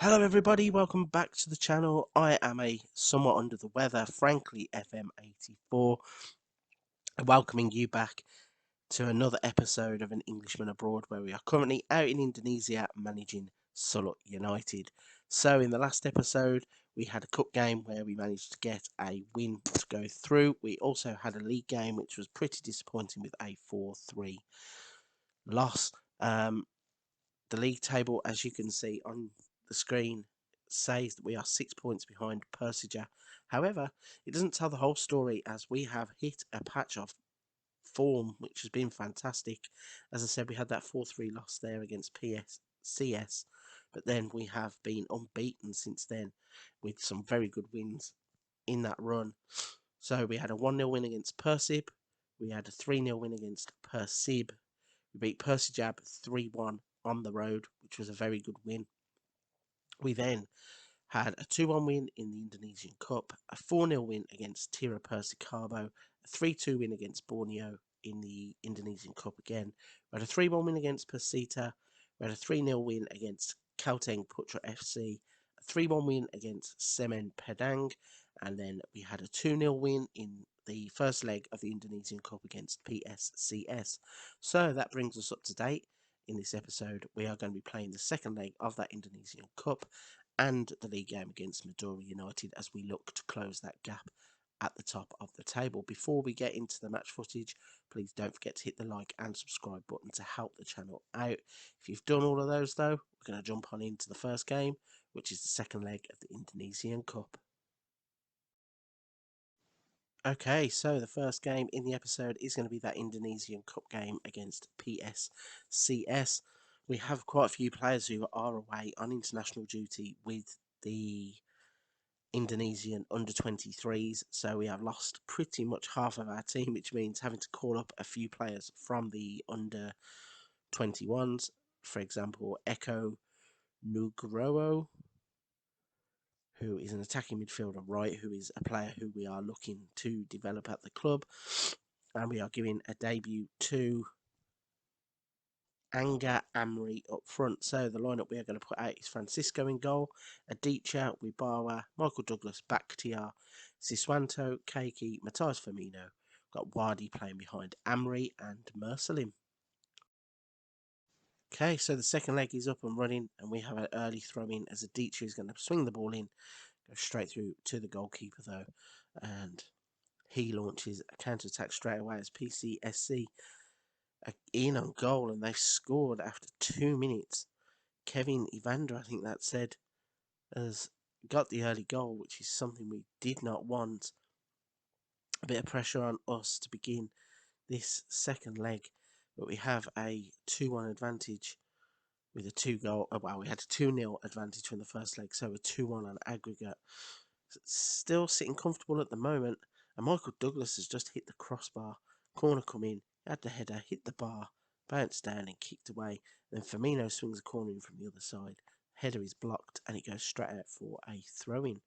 Hello everybody, welcome back to the channel. I am somewhat under the weather, frankly, FM84, welcoming you back to another episode of An Englishman Abroad, where we are currently out in Indonesia managing Sulut United. So in the last episode, we had a cup game where we managed to get a win to go through. We also had a league game, which was pretty disappointing with a 4-3 loss. The league table, as you can see on the screen, says that we are 6 points behind Persija. However, it doesn't tell the whole story, as we have hit a patch of form which has been fantastic. As I said, we had that 4-3 loss there against PSCS, but then we have been unbeaten since then with some very good wins in that run. So we had a 1-0 win against Persib, we had a 3-0 win against Persib, we beat Persijab 3-1 on the road, which was a very good win. We then had a 2-1 win in the Indonesian Cup, a 4-0 win against Tira Persikabo, a 3-2 win against Borneo in the Indonesian Cup again. We had a 3-1 win against Persita, we had a 3-0 win against Kalteng Putra FC, a 3-1 win against Semen Padang, and then we had a 2-0 win in the first leg of the Indonesian Cup against PSCS. So that brings us up to date. In this episode, we are going to be playing the second leg of that Indonesian Cup and the league game against Madura United as we look to close that gap at the top of the table. Before we get into the match footage, please don't forget to hit the like and subscribe button to help the channel out. If you've done all of those though, we're going to jump on into the first game, which is the second leg of the Indonesian Cup. Okay, so the first game in the episode is going to be that Indonesian Cup game against PSCS. We have quite a few players who are away on international duty with the Indonesian under 23s, so we have lost pretty much half of our team, which means having to call up a few players from the under 21s. For example, Eko Nugroho, who is an attacking midfielder right, who is a player who we are looking to develop at the club. And we are giving a debut to Anga Amri up front. So the lineup we are going to put out is Francisco in goal, Adicha, Wibawa, Michael Douglas, Bakhtiar, Siswanto, Keiki, Matthias Firmino. Got Wadi playing behind Amri and Mersalim. Okay, so the second leg is up and running, and we have an early throw in as Adicha is going to swing the ball in, go straight through to the goalkeeper though, and he launches a counter attack straight away as PCSC in on goal, and they've scored after 2 minutes. Kevin Evander, I think that said, has got the early goal, which is something we did not want. A bit of pressure on us to begin this second leg, but we have a 2-1 advantage with a 2-goal. Well, we had a 2-0 advantage from the first leg, so a 2-1 on aggregate. Still sitting comfortable at the moment, and Michael Douglas has just hit the crossbar. Corner come in, had the header, hit the bar, bounced down and kicked away. Then Firmino swings a corner in from the other side. Header is blocked and it goes straight out for a throw-in.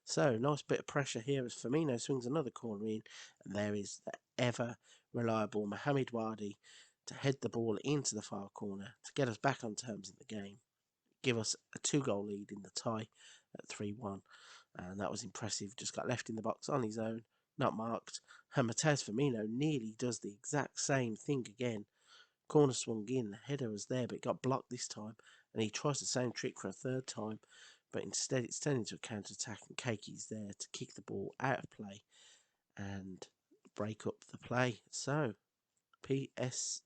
So, nice bit of pressure here as Firmino swings another corner in, and there is the ever reliable Mohamed Wadi to head the ball into the far corner to get us back on terms in the game. Give us a 2-goal lead in the tie at 3-1. And that was impressive. Just got left in the box on his own, not marked. And Matthias Firmino nearly does the exact same thing again. Corner swung in, the header was there, but it got blocked this time. And he tries the same trick for a third time, but instead it's turned into a counter attack, and Keiki's there to kick the ball out of play and break up the play. So PSCS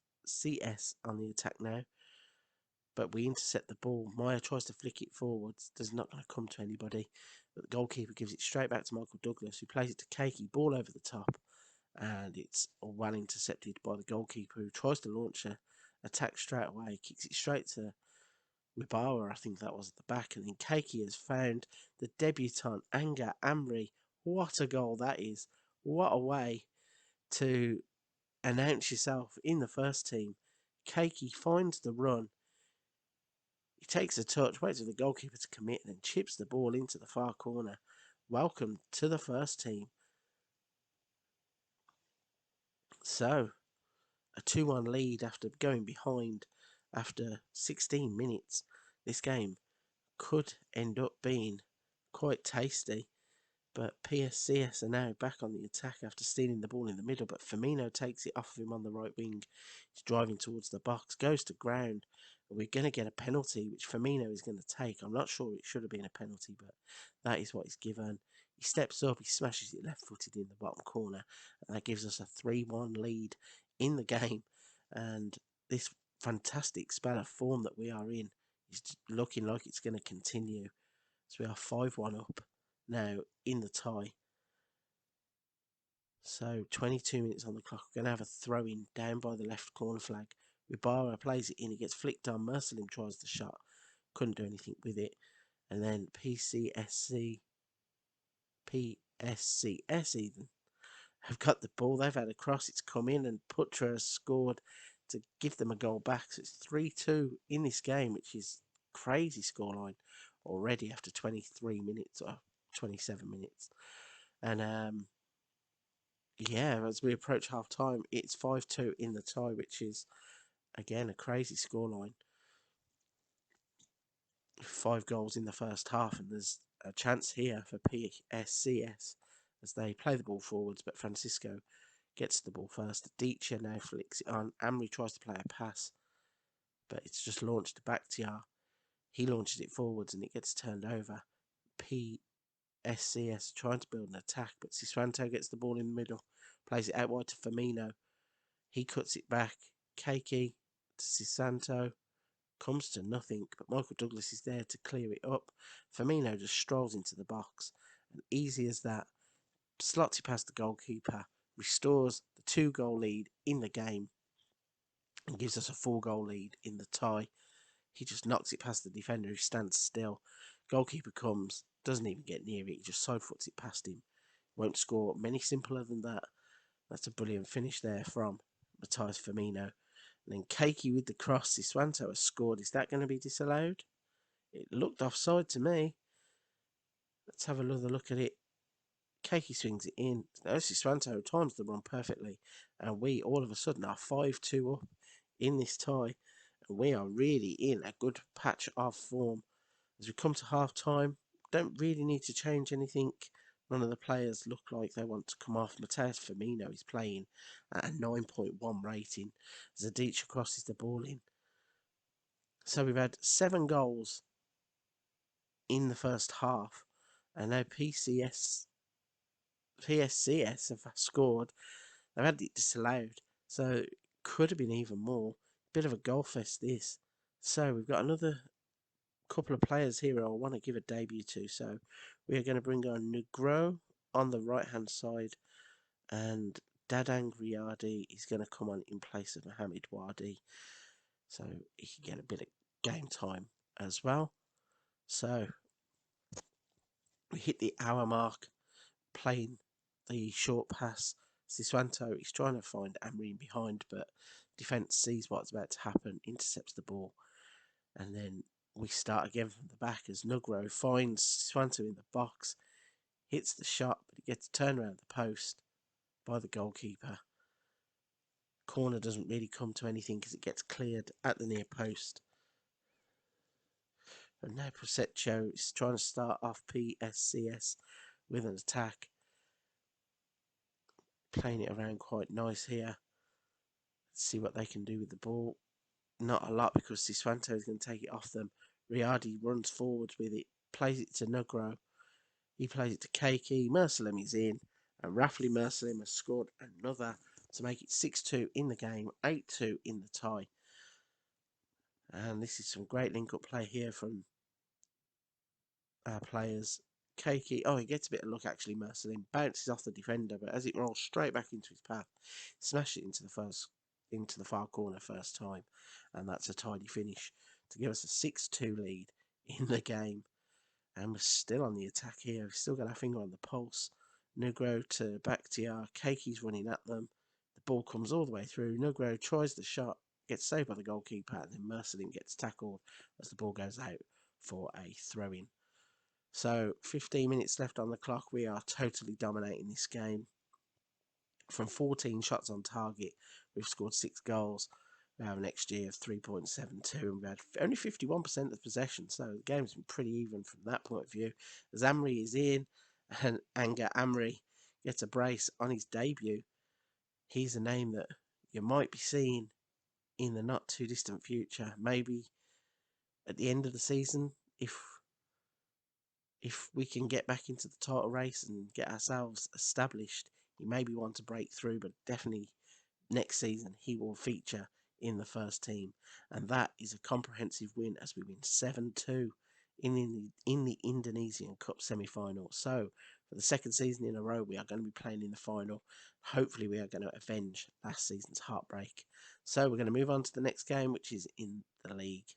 on the attack now, but we intercept the ball. Maya tries to flick it forwards, does not going to come to anybody, but the goalkeeper gives it straight back to Michael Douglas, who plays it to Keiki, ball over the top, and it's well intercepted by the goalkeeper, who tries to launch an attack straight away, kicks it straight to Wibawa, I think that was at the back, and then Keiki has found the debutant Anga Amri. What a goal that is. What a way to announce yourself in the first team. Keiki finds the run. He takes a touch, waits for the goalkeeper to commit, and then chips the ball into the far corner. Welcome to the first team. So, a 2-1 lead after going behind after 16 minutes. This game could end up being quite tasty. But PSCS are now back on the attack after stealing the ball in the middle. But Firmino takes it off of him on the right wing. He's driving towards the box, goes to ground. And we're going to get a penalty, which Firmino is going to take. I'm not sure it should have been a penalty, but that is what he's given. He steps up, he smashes it left footed in the bottom corner. And that gives us a 3-1 lead in the game. And this fantastic spell of form that we are in is looking like it's going to continue. So we are 5-1 up now in the tie. So 22 minutes on the clock. We're going to have a throw in down by the left corner flag. Ibarra plays it in. It gets flicked on. Mercelim tries the shot. Couldn't do anything with it. And then PSCS even have got the ball. They've had a cross. It's come in and Putra has scored to give them a goal back. So it's 3-2 in this game, which is crazy scoreline already after 23 minutes or 27 minutes. And yeah, as we approach half time, it's 5-2 in the tie, which is again a crazy scoreline. 5 goals in the first half, and there's a chance here for PSCS as they play the ball forwards, but Francisco gets the ball first. Dicha now flicks it on. Amri tries to play a pass, but it's just launched to Bakhtiar. He launches it forwards and it gets turned over. PSCS trying to build an attack, but Siswanto gets the ball in the middle, plays it out wide to Firmino. He cuts it back. Keiki to Siswanto. Comes to nothing, but Michael Douglas is there to clear it up. Firmino just strolls into the box, and easy as that, slots it past the goalkeeper, restores the 2-goal lead in the game, and gives us a 4-goal lead in the tie. He just knocks it past the defender who stands still. Goalkeeper comes, doesn't even get near it, he just side foots it past him. Won't score many simpler than that. That's a brilliant finish there from Matthias Firmino. And then Keiki with the cross. Siswanto has scored. Is that going to be disallowed? It looked offside to me. Let's have another look at it. Keiki swings it in. Siswanto times the run perfectly. And we all of a sudden are 5-2 up in this tie. And we are really in a good patch of form. As we come to half time, don't really need to change anything. None of the players look like they want to come off. Matthias Firmino is playing at a 9.1 rating. Zadic crosses the ball in. So we've had 7 goals in the first half. And now PSCS have scored. They've had it disallowed. So it could have been even more. Bit of a goal fest this. So we've got another couple of players here I want to give a debut to. So we are going to bring on Negro on the right hand side, and Dadang Riyadi is going to come on in place of Mohamed Wadi, so he can get a bit of game time as well. So we hit the hour mark, playing the short pass. Siswanto is trying to find Amri in behind, but defence sees what's about to happen, intercepts the ball, and then we start again from the back as Nugro finds Siswanto in the box, hits the shot, but it gets turned around the post by the goalkeeper. Corner doesn't really come to anything because it gets cleared at the near post. And now Prosecco is trying to start off PSCS with an attack. Playing it around quite nice here. Let's see what they can do with the ball. Not a lot because Siswanto is going to take it off them. Riyadi runs forwards with it, plays it to Nugro. He plays it to Keiki. Mersalim is in, and Rafli Mersalim has scored another to make it 6-2 in the game, 8-2 in the tie. And this is some great link-up play here from our players. Keiki, oh, he gets a bit of luck actually. Mersalim bounces off the defender, but as it rolls straight back into his path, smashes it into the far corner first time, and that's a tidy finish to give us a 6-2 lead in the game. And we're still on the attack here. We've still got our finger on the pulse. Nugro to Bakhtiar. Keiki's running at them. The ball comes all the way through. Nugro tries the shot, gets saved by the goalkeeper, and then Mersalim gets tackled as the ball goes out for a throw-in. So 15 minutes left on the clock. We are totally dominating this game. From 14 shots on target, we've scored 6 goals. We have an XG of 3.72, and we had only 51% of possession, so the game's been pretty even from that point of view. As Amri is in, and Anga Amri gets a brace on his debut. He's a name that you might be seeing in the not too distant future, maybe at the end of the season, if we can get back into the title race and get ourselves established. He maybe want to break through, but definitely next season he will feature in the first team, and that is a comprehensive win as we win 7-2 in the Indonesian Cup semi-final. So for the second season in a row, we are going to be playing in the final. Hopefully we are going to avenge last season's heartbreak. So we're going to move on to the next game, which is in the league.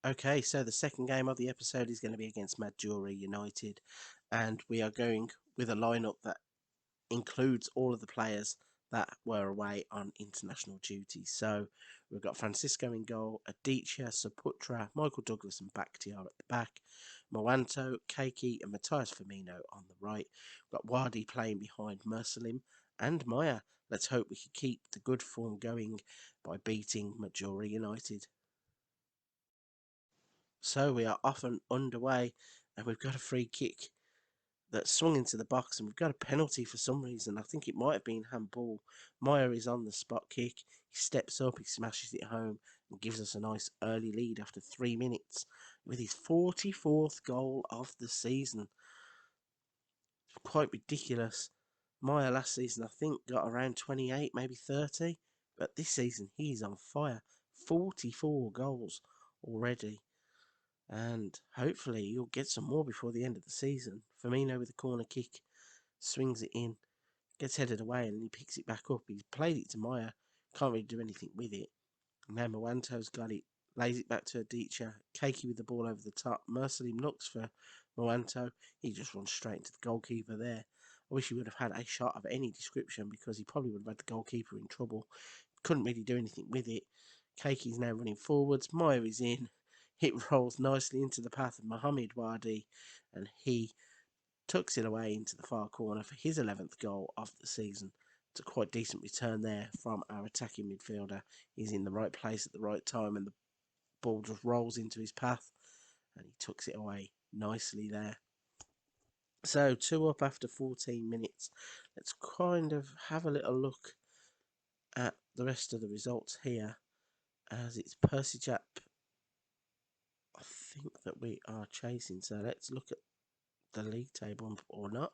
Okay, so the second game of the episode is going to be against Madura United, and we are going with a lineup that includes all of the players that were away on international duty. So we've got Francisco in goal, Aditya, Saputra, Michael Douglas and Bakhtiar at the back, Moanto, Keiki and Matthias Firmino on the right. We've got Wadi playing behind Mursalim and Maya. Let's hope we can keep the good form going by beating Madura United. So we are off and underway, and we've got a free kick that swung into the box, and we've got a penalty for some reason. I think it might have been handball. Meyer is on the spot kick. He steps up, he smashes it home, and gives us a nice early lead after 3 minutes with his 44th goal of the season. Quite ridiculous. Meyer last season, I think, got around 28, maybe 30. But this season, he's on fire. 44 goals already. And hopefully he'll get some more before the end of the season. Firmino with a corner kick, swings it in, gets headed away, and he picks it back up. He's played it to Meyer, can't really do anything with it. Now Moanto's got it, lays it back to Aditya. Keiki with the ball over the top. Mursalim looks for Moanto. He just runs straight into the goalkeeper there. I wish he would have had a shot of any description, because he probably would have had the goalkeeper in trouble. Couldn't really do anything with it. Keiki's now running forwards. Meyer is in. It rolls nicely into the path of Mohamed Wadi, and he tucks it away into the far corner for his 11th goal of the season. It's a quite decent return there from our attacking midfielder. He's in the right place at the right time, and the ball just rolls into his path, and he tucks it away nicely there. So 2 up after 14 minutes. Let's kind of have a little look at the rest of the results here, as it's Percy Jap, I think, that we are chasing. So let's look at the league table or not,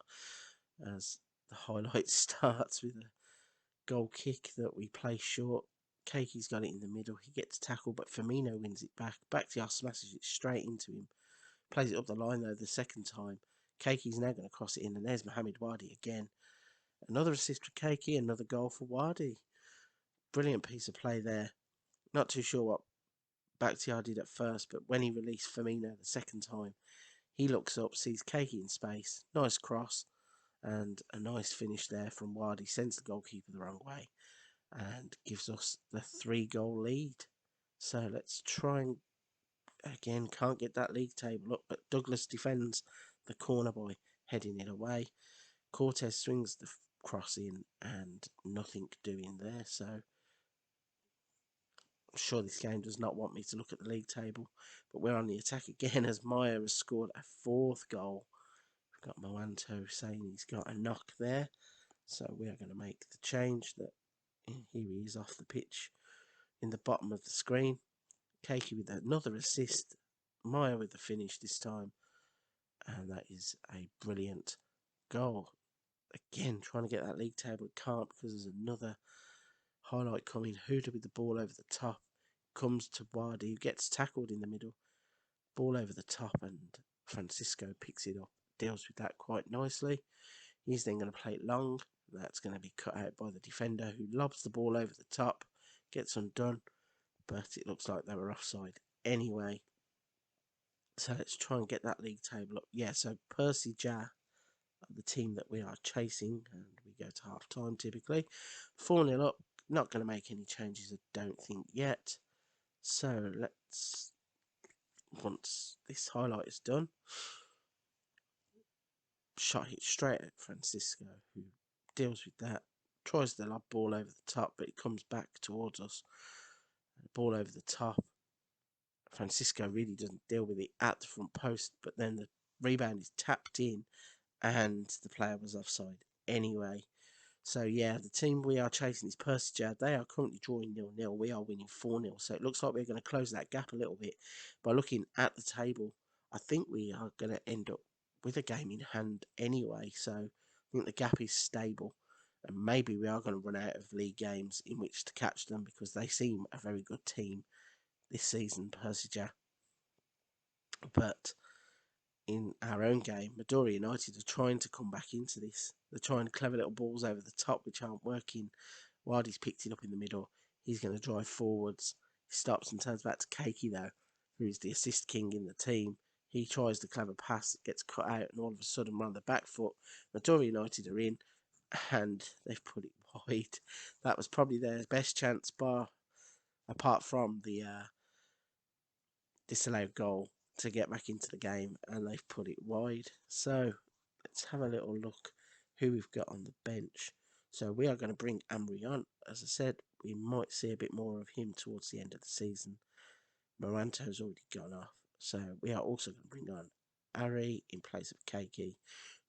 as the highlight starts with a goal kick that we play short. Keiki's got it in the middle. He gets tackled, but Firmino wins it back. Bakhtiar smashes it straight into him. Plays it up the line, though, the second time. Keiki's now going to cross it in, and there's Mohamed Wadi again. Another assist for Keiki, another goal for Wadi. Brilliant piece of play there. Not too sure what Bakhtiar did at first, but when he released Firmino the second time, he looks up, sees Keiki in space. Nice cross, and a nice finish there from Wadi. Sends the goalkeeper the wrong way and gives us the 3-goal lead. So let's try and, again, can't get that league table up, but Douglas defends the corner by heading it away. Cortez swings the cross in, and nothing doing there. So I'm sure this game does not want me to look at the league table, but we're on the attack again as Meyer has scored a 4th goal. We've got Moanto saying he's got a knock there, so we are going to make the change. That here he is off the pitch in the bottom of the screen. Keiki with another assist, Meyer with the finish this time, and that is a brilliant goal. Again, trying to get that league table, can't, because there's another highlight coming. Huda with the ball over the top, comes to Wadi, who gets tackled in the middle. Ball over the top, and Francisco picks it up, deals with that quite nicely. He's then going to play it long. That's going to be cut out by the defender, who lobs the ball over the top, gets undone, but it looks like they were offside anyway. So let's try and get that league table up. Yeah, so Percy Ja, the team that we are chasing, and we go to half time typically. 4-0 up, not going to make any changes, I don't think, yet. So let's, once this highlight is done, shot it straight at Francisco, who deals with that. tries the lob ball over the top, but it comes back towards us. The ball over the top. Francisco really doesn't deal with it at the front post, but then the rebound is tapped in and the player was offside anyway. So yeah, the team we are chasing is Persija. They are currently drawing 0-0. We are winning 4-0. So it looks like we're going to close that gap a little bit. By looking at the table, I think we are going to end up with a game in hand anyway. So I think the gap is stable. And maybe we are going to run out of league games in which to catch them because they seem a very good team this season, Persija. But in our own game, Madura United are trying to come back into this. They're trying clever little balls over the top which aren't working. Wildy's picked it up in the middle. He's going to drive forwards. He stops and turns back to Keiki though, who's the assist king in the team. He tries the clever pass, it gets cut out, and all of a sudden we're on the back foot. Madura United are in, and they've put it wide. That was probably their best chance, apart from the disallowed goal to get back into the game, and they've put it wide. So let's have a little look who we've got on the bench. So we are going to bring Amri on. As I said, we might see a bit more of him towards the end of the season. Moranto's already gone off. So we are also going to bring on Ari in place of Keiki.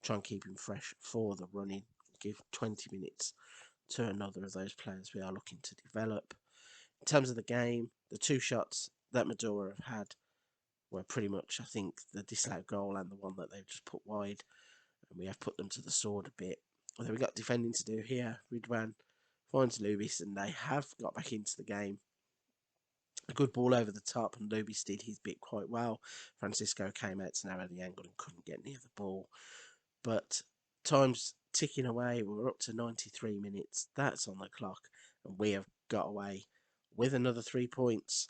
Try and keep him fresh for the running. Give 20 minutes to another of those players we are looking to develop. In terms of the game, the two shots that Madura have had were pretty much, I think, the disallowed goal and the one that they've just put wide. And we have put them to the sword a bit. Although we've got defending to do here. Ridwan finds Lubis and they have got back into the game. A good ball over the top and Lubis did his bit quite well. Francisco came out to narrow the angle and couldn't get near the ball. But time's ticking away. We're up to 93 minutes. That's on the clock. And we have got away with another 3 points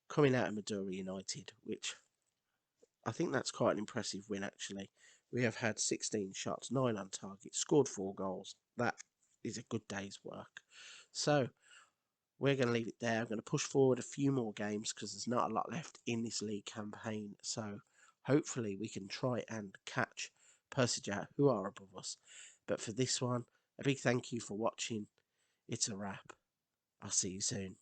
coming out of Madura United, which I think that's quite an impressive win actually. We have had 16 shots, 9 on target, scored 4 goals. That is a good day's work. So we're going to leave it there. I'm going to push forward a few more games because there's not a lot left in this league campaign. So hopefully we can try and catch Persija, who are above us. But for this one, a big thank you for watching. It's a wrap. I'll see you soon.